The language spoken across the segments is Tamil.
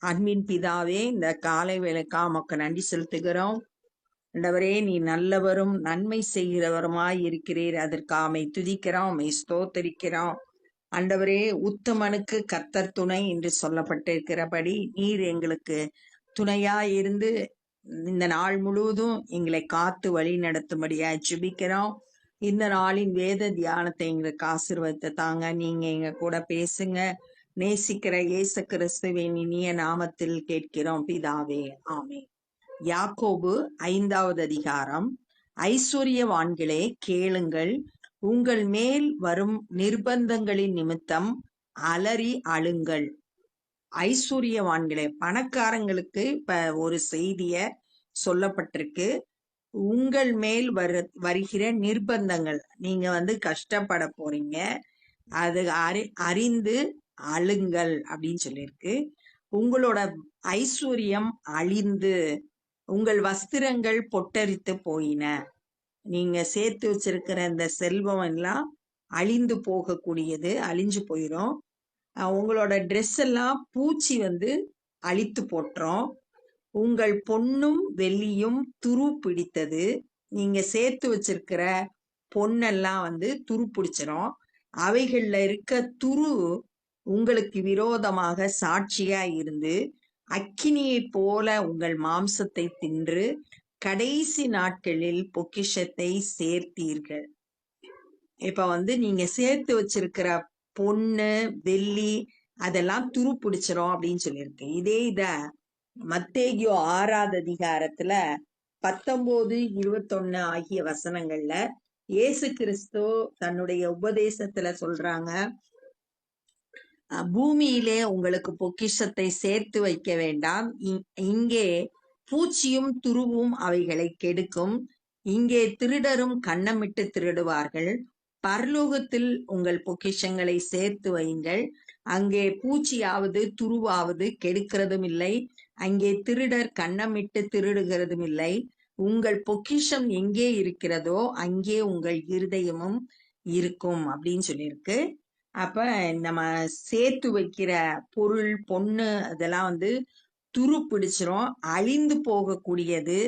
அன்பின் பிதாவே, இந்த காலை வேளைக்கா உமக்கு நன்றி செலுத்துகிறோம். ஆண்டவரே, நீ நல்லவரும் நன்மை செய்கிறவருமாய் இருக்கிறீர். அதற்காக உம்மை துதிக்கிறோம், உம்மை ஸ்தோத்தரிக்கிறோம். ஆண்டவரே, உத்தமனுக்கு கர்த்தர் துணை என்று சொல்லப்பட்டிருக்கிறபடி நீர் எங்களுக்கு துணையாய் இருந்து இந்த நாள் முழுவதும் எங்களை காத்து வழி நடத்தும்படியாய் ஜெபிக்கிறோம். இந்த நாளின் வேத தியானத்தை எங்களுக்கு ஆசீர்வதித்து தாங்க. நீங்க எங்க கூட பேசுங்க. நேசிக்கிற இயேசு கிறிஸ்துவின் இனிய நாமத்தில் கேட்கிறோம் பிதாவே, ஆமென். யாக்கோபு 5வது அதிகாரம். ஐஸ்வர்யவான்களே கேளுங்கள், உங்கள் மேல் வரும் நிர்பந்தங்களின் நிமித்தம் அலறி அழுங்கள். ஐஸ்வர்யவான்களே, பணக்காரங்களுக்கு இப்ப ஒரு செய்திய சொல்லப்பட்டிருக்கு. உங்கள் மேல் வருகிற நிர்பந்தங்கள், நீங்க கஷ்டப்பட போறீங்க, அது அறிந்து அழுங்கள் அப்படின்னு சொல்லியிருக்கு. உங்களோட ஐஸ்வர்யம் அழிந்து உங்கள் வஸ்திரங்கள் பொட்டரித்து போயின. நீங்க சேர்த்து வச்சிருக்கிற இந்த செல்வம் எல்லாம் அழிந்து போகக்கூடியது, அழிஞ்சு போயிடும். உங்களோட ட்ரெஸ் எல்லாம் பூச்சி அழித்து போட்டுரும். உங்கள் பொன்னும் வெள்ளியும் துரு பிடித்தது. நீங்க சேர்த்து வச்சிருக்கிற பொன்னெல்லாம் துரு பிடிச்சிரும். அவைகள்ல இருக்க துரு உங்களுக்கு விரோதமாக சாட்சியா இருந்து அக்கினியை போல உங்கள் மாம்சத்தை தின்று கடைசி நாட்களில் பொக்கிஷத்தை சேர்த்தீர்கள். இப்ப நீங்க சேர்த்து வச்சிருக்கிற பொண்ணு வெள்ளி அதெல்லாம் துரு பிடிச்சிரும் அப்படின்னு சொல்லியிருக்கு. இத மத்தேயு 6வது அதிகாரத்துல 19, 21 ஆகிய வசனங்கள்ல இயேசு கிறிஸ்து தன்னுடைய உபதேசத்துல சொல்றாங்க, பூமியிலே உங்களுக்கு பொக்கிஷத்தை சேர்த்து வைக்க வேண்டாம், இங்கே பூச்சியும் துருவும் அவைகளை கெடுக்கும், இங்கே திருடரும் கன்னமிட்டு திருடுவார்கள். பரலோகத்தில் உங்கள் பொக்கிஷங்களை சேர்த்து வையுங்கள், அங்கே பூச்சியாவது துருவாவது கெடுக்கிறதும் இல்லை, அங்கே திருடர் கன்னமிட்டு திருடுகிறதும் இல்லை. உங்கள் பொக்கிஷம் எங்கே இருக்கிறதோ அங்கே உங்கள் இருதயமும் இருக்கும் அப்படின்னு சொல்லியிருக்கு. அப்ப நம்ம சேர்த்து வைக்கிற பொருள் பொண்ணு அதெல்லாம் துரு பிடிச்சிரும், அழிந்து போகக்கூடியது.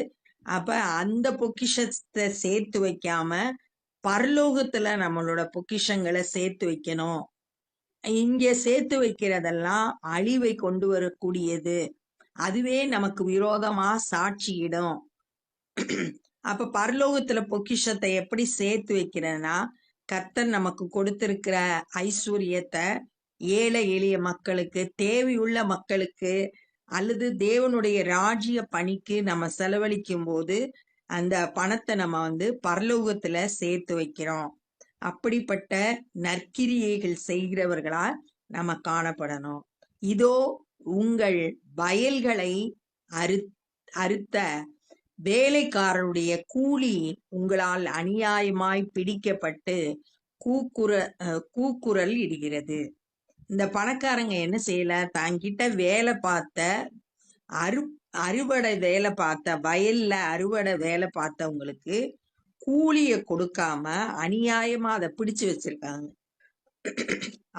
அப்ப அந்த பொக்கிஷத்தை சேர்த்து வைக்காம பரலோகத்துல நம்மளோட பொக்கிஷங்களை சேர்த்து வைக்கணும். இங்க சேர்த்து வைக்கிறதெல்லாம் அழிவை கொண்டு வரக்கூடியது, அதுவே நமக்கு விரோதமா சாட்சியிடும். அப்ப பரலோகத்துல பொக்கிஷத்தை எப்படி சேர்த்து வைக்கிறதுனா, கர்த்தர் நமக்கு கொடுத்திருக்கிற ஐஸ்வர்யத்தை ஏழை எளிய மக்களுக்கு, தேவையுள்ள மக்களுக்கு, அல்லது தேவனுடைய ராஜ்ய பணிக்கு நம்ம செலவழிக்கும் போது அந்த பணத்தை நம்ம பரலோகத்துல சேர்த்து வைக்கிறோம். அப்படிப்பட்ட நற்கிரியைகள் செய்கிறவர்களா நம்ம காணப்படணும். இதோ உங்கள் வயல்களை அறுத்த வேலைக்காரருடைய கூலி உங்களால் அநியாயமாய் பிடிக்கப்பட்டு கூக்குரல் இடுகிறது. இந்த பணக்காரங்க என்ன செய்யல, தங்கிட்ட வேலை பார்த்த அறுவடை வேலை பார்த்த வயல்ல அறுவடை வேலை பார்த்தவங்களுக்கு கூலிய கொடுக்காம அநியாயமா அதை பிடிச்சு வச்சிருக்காங்க.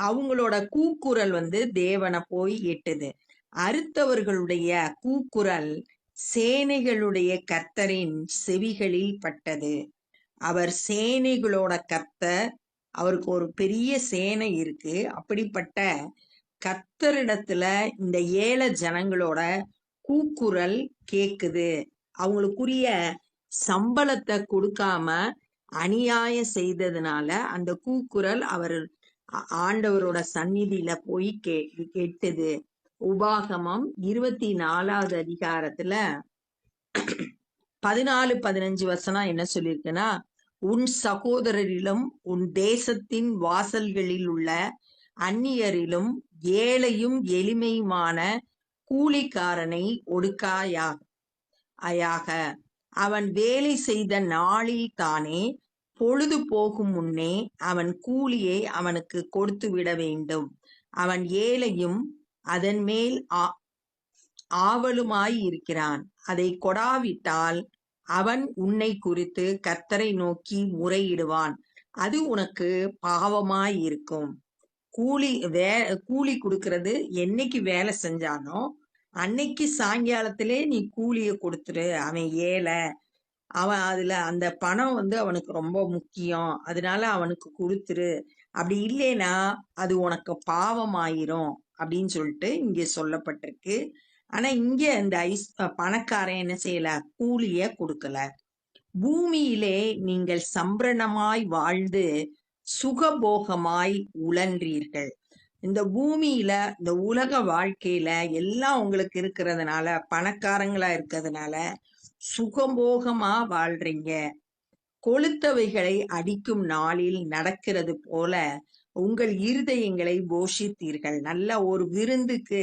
அவங்களோட கூக்குரல் தேவனை போய் எட்டுது. அறுத்தவர்களுடைய கூக்குரல் சேனைகளுடைய கர்த்தரின் செவிகளில் பட்டது. அவர் சேனைகளோட கர்த்தர், அவருக்கு ஒரு பெரிய சேனை இருக்கு. அப்படிப்பட்ட கர்த்தரிடத்துல இந்த ஏழை ஜனங்களோட கூக்குரல் கேக்குது. அவங்களுக்குரிய சம்பளத்தை கொடுக்காம அநியாயம் செய்ததுனால அந்த கூக்குரல் அவர் ஆண்டவரோட சந்நிதியில போய் கேட்டது. உபாகமம் 24வது அதிகாரத்துல 14, 15 வசனம் என்ன சொல்லியிருக்குன்னா, உன் சகோதரரிலும் உன் தேசத்தின் வாசல்களில் உள்ள அந்நியரிலும் ஏழையும் எளிமையுமான கூலிக்காரனை ஒடுக்காயாக. அவன் வேலை செய்த நாளில் தானே பொழுது போகும் முன்னே அவன் கூலியை அவனுக்கு கொடுத்து விட வேண்டும். அவன் ஏழையும் அதன் மேல் ஆவலுமாய் இருக்கிறான். அதை கொடாவிட்டால் அவன் உன்னை குறித்து கர்த்தரை நோக்கி முறையிடுவான், அது உனக்கு பாவமாய் இருக்கும். கூலி கொடுக்கறது என்னைக்கு வேலை செஞ்சானோ அன்னைக்கு சாயங்காலத்திலே நீ கூலிய கொடுத்துரு. அவன் ஏழை, அவன் அதுல அந்த பணம் அவனுக்கு ரொம்ப முக்கியம், அதனால அவனுக்கு கொடுத்துரு. அப்படி இல்லைன்னா அது உனக்கு பாவமாயிரும் அப்படின்னு சொல்லிட்டு இங்க சொல்லப்பட்டிருக்கு. ஆனா இங்க இந்த பணக்காரன் என்ன செய்யல, கூலிய கொடுக்கல. பூமியிலே நீங்கள் சம்பிரணமாய் வாழ்ந்து சுகபோகமாய் உழன்றீர்கள். இந்த பூமியில இந்த உலக வாழ்க்கையில எல்லாம் உங்களுக்கு இருக்கிறதுனால, பணக்காரங்களா இருக்கிறதுனால சுகபோகமா வாழ்றீங்க. கொளுத்தவைகளை அடிக்கும் நாளில் நடக்கிறது போல உங்கள் இருதயங்களை போஷித்தீர்கள். நல்ல ஒரு விருந்துக்கு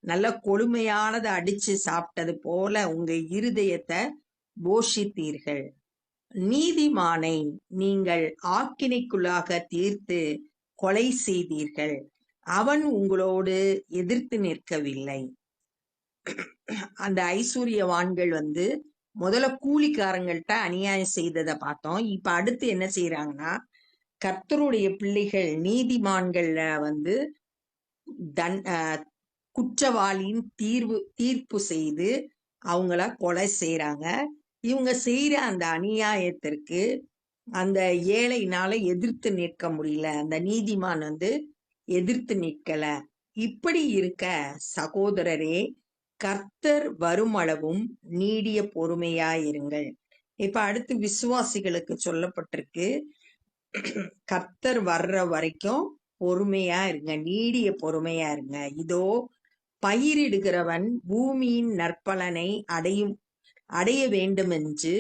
நல்ல கொழுமையானதை அடிச்சு சாப்பிட்டது போல உங்க இருதயத்தை போஷித்தீர்கள். நீதிமானை நீங்கள் ஆக்கினைக்குள்ளாக தீர்த்து கொலை செய்தீர்கள். அவன் உங்களோடு எதிர்த்து நிற்கவில்லை. அந்த ஐஸ்வர்யவான்கள் முதல்ல கூலிக்காரங்கள்ட்ட அநியாயம் செய்ததை பார்த்தோம். இப்ப அடுத்து என்ன செய்யறாங்கன்னா, கர்த்தருடைய பிள்ளைகள் நீதிமான்கள்ல குற்றவாளியின் தீர்ப்பு செய்து அவங்கள கொலை செய்யறாங்க. இவங்க செய்யற அந்த அநியாயத்திற்கு அந்த ஏழைனால எதிர்த்து நிற்க முடியல. அந்த நீதிமான் எதிர்த்து நிற்கல. இப்படி இருக்க சகோதரரே, கர்த்தர் வருமளவும் நீடிய பொறுமையாயிருங்கள். இப்ப அடுத்து விசுவாசிகளுக்கு சொல்லப்பட்டிருக்கு, கர்த்தர் வர்ற வரைக்கும் பொறுமையா இருங்க, நீடிய பொறுமையா இருங்க. இதோ பயிரிடுகிறவன் பூமியின் நற்பலனை அடைய வேண்டுமென்று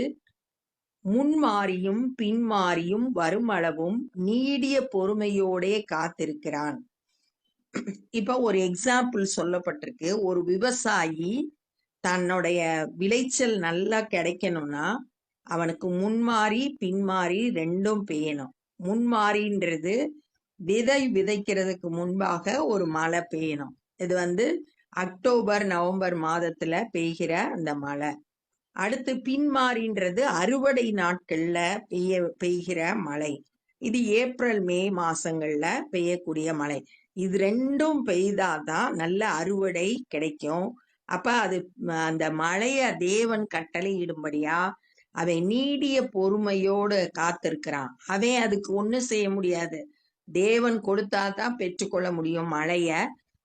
முன்மாறியும் பின்மாறியும் வருமளவும் நீடிய பொறுமையோடே காத்திருக்கிறான். இப்ப ஒரு எக்ஸாம்பிள் சொல்லப்பட்டிருக்கு. ஒரு விவசாயி தன்னுடைய விளைச்சல் நல்லா கிடைக்கணும்னா அவனுக்கு முன்மாறி பின்மாறி ரெண்டும் பெய்யணும். முன்மாறின்றது விதை விதைக்கிறதுக்கு முன்பாக ஒரு மழை பெய்யணும். இது அக்டோபர் நவம்பர் மாதத்துல பெய்கிற அந்த மழை. அடுத்து பின்மாறின்றது அறுவடை நாட்கள்ல பெய்கிற மழை. இது ஏப்ரல் மே மாசங்கள்ல பெய்யக்கூடிய மழை. இது ரெண்டும் பெய்தாதான் நல்ல அறுவடை கிடைக்கும். அப்ப அது அந்த மழைய தேவன் கட்டளையிடும்படியா அவன் நீடிய பொறுமையோடு காத்திருக்கிறான். அவன் அதுக்கு ஒண்ணும் செய்ய முடியாது, தேவன் கொடுத்தாதான் பெற்றுக்கொள்ள முடியும் மழைய.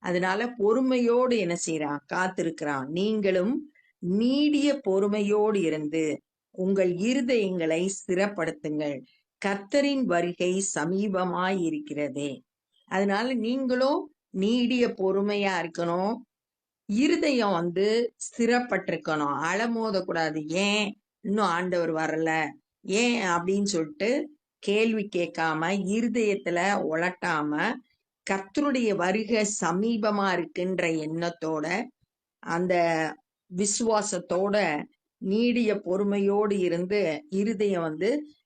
அதனால பொறுமையோடு என்ன செய்யறான், காத்திருக்கிறான். நீங்களும் நீடிய பொறுமையோடு இருந்து உங்கள் இருதயங்களை ஸ்திரப்படுத்துங்கள், கர்த்தரின் வருகை சமீபமாய் இருக்கிறதே. அதனால நீங்களும் நீடிய பொறுமையா இருக்கணும். இருதயம் ஸ்திரப்பட்டிருக்கணும், அலமோதக்கூடாது. ஏன் இன்னும் ஆண்டவர் வரல, ஏன் அப்படின்னு சொல்லிட்டு கேள்வி கேட்காம, இருதயத்துல உலட்டாம, கர்த்தருடைய வருகை சமீபமா இருக்குன்ற எண்ணத்தோட, அந்த விசுவாசத்தோட நீடிய பொறுமையோடு இருந்து இருதயம்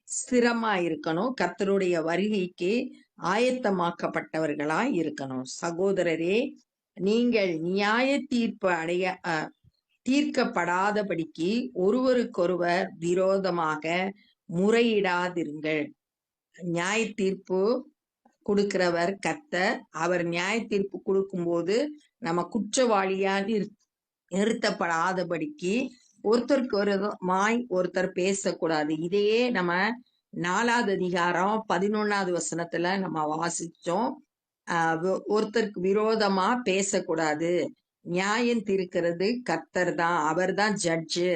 ஸ்திரமா இருக்கணும். கர்த்தருடைய வருகைக்கு ஆயத்தமாக்கப்பட்டவர்களா இருக்கணும். சகோதரரே, நீங்கள் நியாய தீர்ப்பு தீர்க்கப்படாதபடிக்கு ஒருவருக்கொருவர் விரோதமாக முறையிடாதிருங்கள். நியாய தீர்ப்பு கொடுக்கிறவர் கர்த்தர். அவர் நியாய தீர்ப்பு கொடுக்கும்போது நம்ம குற்றவாளியா நிறுத்தப்படாதபடிக்கு ஒருத்தருக்கு ஒருத்தர் பேசக்கூடாது. இதையே நம்ம 4வது அதிகாரம் 11வது வசனத்துல நம்ம வாசிச்சோம். ஒருத்தருக்கு விரோதமா பேசக்கூடாது. நியாயம் தீர்க்கிறது கர்த்தர் தான், அவர் தான் ஜட்ஜு,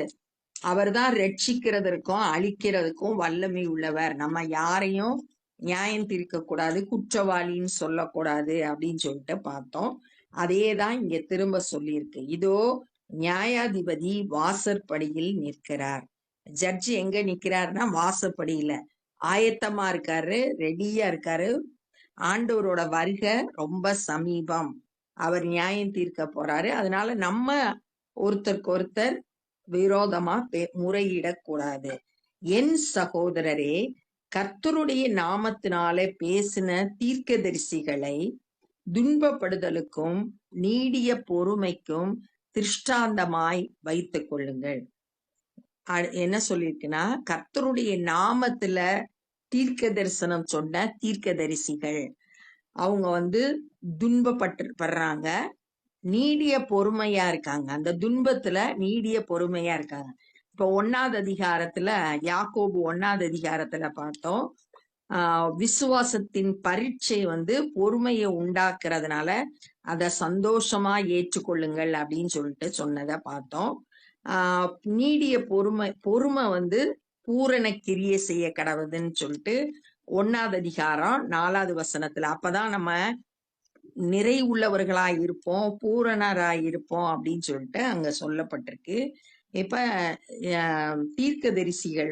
அவர் தான் ரட்சிக்கிறதற்கும் அழிக்கிறதுக்கும் வல்லமை உள்ளவர். நம்ம யாரையும் நியாயம் தீர்க்க கூடாது, குற்றவாளின்னு சொல்லக்கூடாது அப்படின்னு சொல்லிட்டு பார்த்தோம். அதேதான் இங்க திரும்ப சொல்லியிருக்கு. இதோ நியாயாதிபதி வாசற்படியில் நிற்கிறார். ஜட்ஜி எங்க நிக்கிறாருன்னா வாசப்படியில ஆயத்தமா இருக்காரு, ரெடியா இருக்காரு. ஆண்டவரோட வருகை ரொம்ப சமீபம், அவர் நியாயம் தீர்க்க போறாரு. அதனால நம்ம ஒருத்தருக்கு ஒருத்தர் விரோதமா முறையிடக்கூடாது. என் சகோதரரே, கர்த்தருடைய நாமத்தினாலே பேசின தீர்க்கதரிசிகளை துன்பப்படுதலுக்கும் நீடிய பொறுமைக்கும் திருஷ்டாந்தமாய் வைத்துக் கொள்ளுங்கள். என்ன சொல்லியிருக்குன்னா, கர்த்தருடைய நாமத்துல தீர்க்க தரிசனம் சொன்ன தீர்க்கதரிசிகள் அவங்க துன்பப்படுறாங்க, நீடிய பொறுமையா இருக்காங்க. அந்த துன்பத்துல நீடிய பொறுமையா இருக்காங்க. இப்ப 1வது அதிகாரத்துல, யாக்கோபு 1வது அதிகாரத்துல பார்த்தோம். விசுவாசத்தின் பரீட்சை பொறுமையை உண்டாக்குறதுனால அத சந்தோஷமா ஏற்றுக்கொள்ளுங்கள் அப்படின்னு சொல்லிட்டு சொன்னதை பார்த்தோம். நீடிய பொறுமை பூரண கிரியை செய்ய கடவுதுன்னு சொல்லிட்டு 1வது அதிகாரம் 4வது வசனத்துல. அப்பதான் நம்ம நிறைவுள்ளவர்களாய் இருப்போம், பூரணராய் இருப்போம் அப்படின்னு சொல்லிட்டு அங்க சொல்லப்பட்டிருக்கு. இப்ப தீர்க்கதரிசிகள்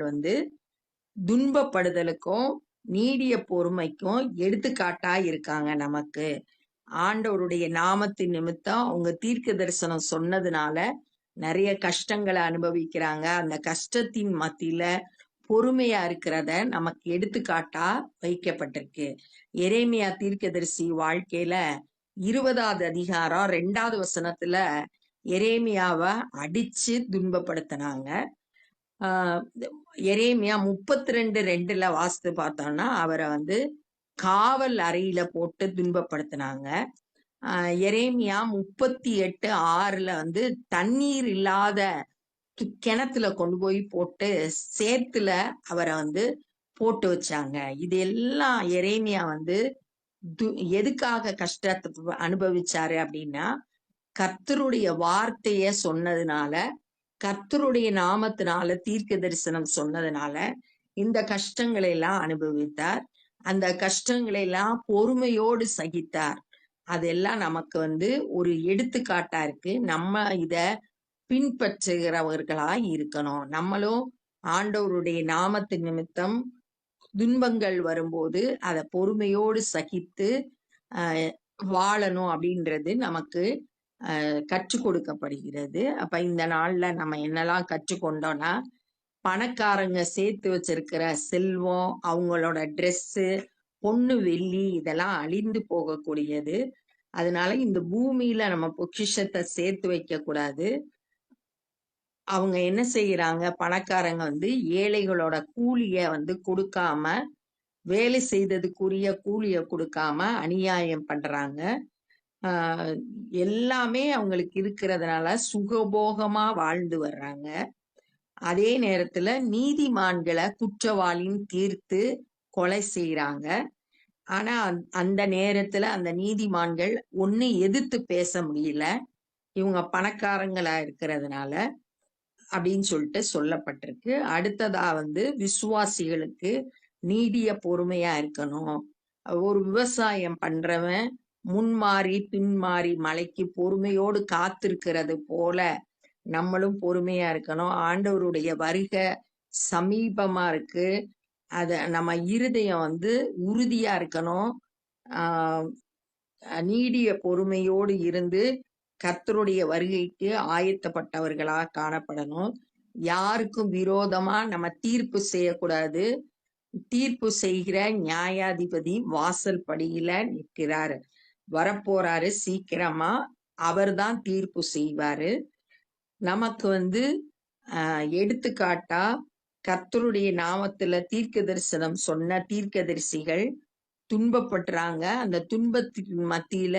துன்பப்படுதலுக்கும் நீடிய பொறுமைக்கும் எடுத்துக்காட்டா இருக்காங்க நமக்கு. ஆண்டவருடைய நாமத்தின் நிமித்தம் அவங்க தீர்க்க தரிசனம் சொன்னதுனால நிறைய கஷ்டங்களை அனுபவிக்கிறாங்க. அந்த கஷ்டத்தின் மத்தியில பொறுமையா இருக்கிறத நமக்கு எடுத்துக்காட்டா வைக்கப்பட்டிருக்கு. எரேமியா தீர்க்கதரிசி வாழ்க்கையில 20வது அதிகாரம் 2வது வசனத்துல எரேமியாவை அடிச்சு துன்பப்படுத்தினாங்க. எரேமியா 32:2 வாசித்து பார்த்தோம்னா அவரை காவல் அறையில போட்டு துன்பப்படுத்தினாங்க. எரேமியா 38:6 தண்ணீர் இல்லாத கிணத்துல கொண்டு போய் போட்டு சேத்துல அவரை போட்டு வச்சாங்க. இது எல்லாம் எரேமியா எதுக்காக கஷ்டத்தை அனுபவிச்சாரு அப்படின்னா, கர்த்தருடைய வார்த்தைய சொன்னதுனால, கர்த்தருடைய நாமத்தினால தீர்க்க தரிசனம் சொன்னதுனால இந்த கஷ்டங்களை எல்லாம் அனுபவித்தார். அந்த கஷ்டங்களை எல்லாம் பொறுமையோடு சகித்தார். அதெல்லாம் நமக்கு ஒரு எடுத்துக்காட்டா இருக்கு. நம்ம இத பின்பற்றுகிறவர்களா இருக்கணும். நம்மளும் ஆண்டவருடைய நாமத்தின் நிமித்தம் துன்பங்கள் வரும்போது அதை பொறுமையோடு சகித்து வாழணும் அப்படின்றது நமக்கு கற்றுக் கொடுக்கப்படுகிறது. அப்ப இந்த நாள்ல நம்ம என்னெல்லாம் கற்றுக்கொண்டோம்னா, பணக்காரங்க சேர்த்து வச்சிருக்கிற செல்வம், அவங்களோட ட்ரெஸ்ஸு, பொண்ணு வெள்ளி இதெல்லாம் அழிந்து போகக்கூடியது. அதனால இந்த பூமியில நம்ம பொக்கிஷத்தை சேர்த்து வைக்க கூடாது. அவங்க என்ன செய்யறாங்க, பணக்காரங்க ஏழைகளோட கூலிய கொடுக்காம, வேலை செய்ததுக்குரிய கூலிய கொடுக்காம அநியாயம் பண்றாங்க. எல்லாமே அவங்களுக்கு இருக்கிறதுனால சுகபோகமா வாழ்ந்து வர்றாங்க. அதே நேரத்துல நீதிமான்களை குற்றவாளின்னு தீர்த்து கொலை செய்யறாங்க. ஆனா அந்த நேரத்துல அந்த நீதிமான்கள் ஒண்ணு எதிர்த்து பேச முடியல, இவங்க பணக்காரங்களா இருக்கிறதுனால அப்படின்னு சொல்லிட்டு சொல்லப்பட்டிருக்கு. அடுத்ததா விசுவாசிகளுக்கு நீடிய பொறுமையா இருக்கணும். ஒரு விவசாயம் பண்றவன் முன்மாறி பின்மாறி மழைக்கு பொறுமையோடு காத்திருக்கிறது போல நம்மளும் பொறுமையா இருக்கணும். ஆண்டவருடைய வருகை சமீபமா இருக்கு. அத நம்ம இருதயம் உறுதியா இருக்கணும். நீடிய பொறுமையோடு இருந்து கர்த்தருடைய வருகைக்கு ஆயத்தப்பட்டவர்களா காணப்படணும். யாருக்கும் விரோதமா நம்ம தீர்ப்பு செய்யக்கூடாது. தீர்ப்பு செய்கிற நியாயாதிபதி வாசல் படியில நிற்கிறாரு, வரப்போறாரு சீக்கிரமா. அவர்தான் தீர்ப்பு செய்வாரு. நமக்கு எடுத்துக்காட்டா கர்த்தருடைய நாமத்துல தீர்க்க தரிசனம் சொன்ன தீர்க்கதரிசிகள் துன்பப்படுறாங்க. அந்த துன்பத்தின் மத்தியில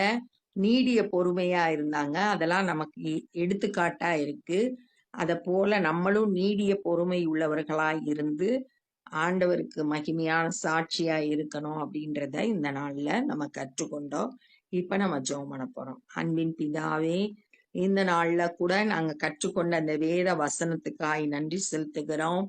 நீடிய பொறுமையா இருந்தாங்க. அதெல்லாம் நமக்கு எடுத்துக்காட்டா இருக்கு. அத போல நம்மளும் நீடிய பொறுமை உள்ளவர்களா இருந்து ஆண்டவருக்கு மகிமையான சாட்சியா இருக்கணும் அப்படின்றத இந்த நாள்ல நம்ம கற்றுக்கொண்டோம். இப்ப நம்ம ஜெபம் பண்ண போறோம். அன்பின் பிதாவே, இந்த நாள்ல கூட நாங்க கற்றுக்கொண்ட அந்த வேத வசனத்துக்காய் நன்றி செலுத்துகிறோம்.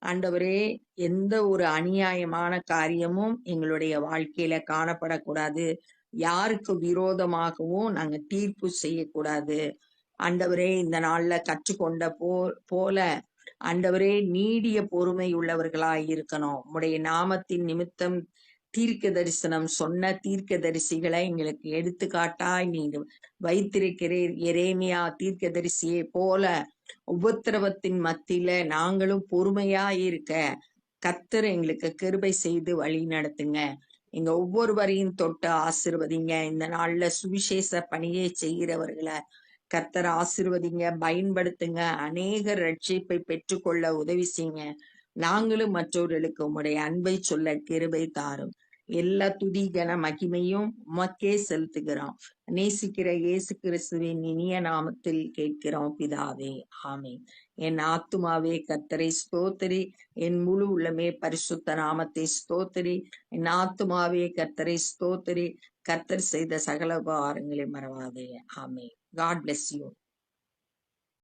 ஆண்டவரே, எந்த ஒரு அநியாயமான காரியமும் எங்களுடைய வாழ்க்கையில காணப்படக்கூடாது. யாருக்கு விரோதமாகவும் நாங்க தீர்ப்பு செய்யக்கூடாது. ஆண்டவரே, இந்த நாள்ல கற்றுக்கொண்ட போல ஆண்டவரே நீடிய பொறுமை உள்ளவர்களாய் இருக்கணும். உம்முடைய நாமத்தின் நிமித்தம் தீர்க்க தரிசனம் சொன்ன தீர்க்க தரிசிகளை எங்களுக்கு எடுத்துக்காட்டாய் நீங்க வைத்திருக்கிறீர். எரேமியா தீர்க்க தரிசியை போல உபத்திரவத்தின் மத்தியில நாங்களும் பொறுமையா இருக்க கர்த்தர் எங்களுக்கு கிருபை செய்து வழி நடத்துங்க. எங்க ஒவ்வொருவரையும் தொட்டு ஆசிர்வதிங்க. இந்த நாள்ல சுவிசேஷ பணியை செய்கிறவர்களை கர்த்தர் ஆசிர்வதிங்க, பயன்படுத்துங்க. அநேகர் ரட்சிப்பை பெற்றுக்கொள்ள உதவி செய்யுங்க. நாங்களும் மற்றவர்களுக்கு உம்முடைய அன்பை சொல்ல கிருபை தாரும். எல்லா துதி கன மகிமையும் உமக்கே செலுத்துகிறோம். நேசிக்கிற இயேசு கிறிஸ்துவின் இனிய நாமத்தில் கேட்கிறோம் பிதாவே, ஆமென். என் ஆத்துமாவே கர்த்தரை ஸ்தோத்திரி, என் முழு உள்ளமே பரிசுத்த நாமத்தை ஸ்தோத்திரி. என் ஆத்துமாவே கர்த்தரை ஸ்தோத்திரி, கர்த்தர் செய்த சகல உபகாரங்களை மறவாதே. ஆமென். God bless you.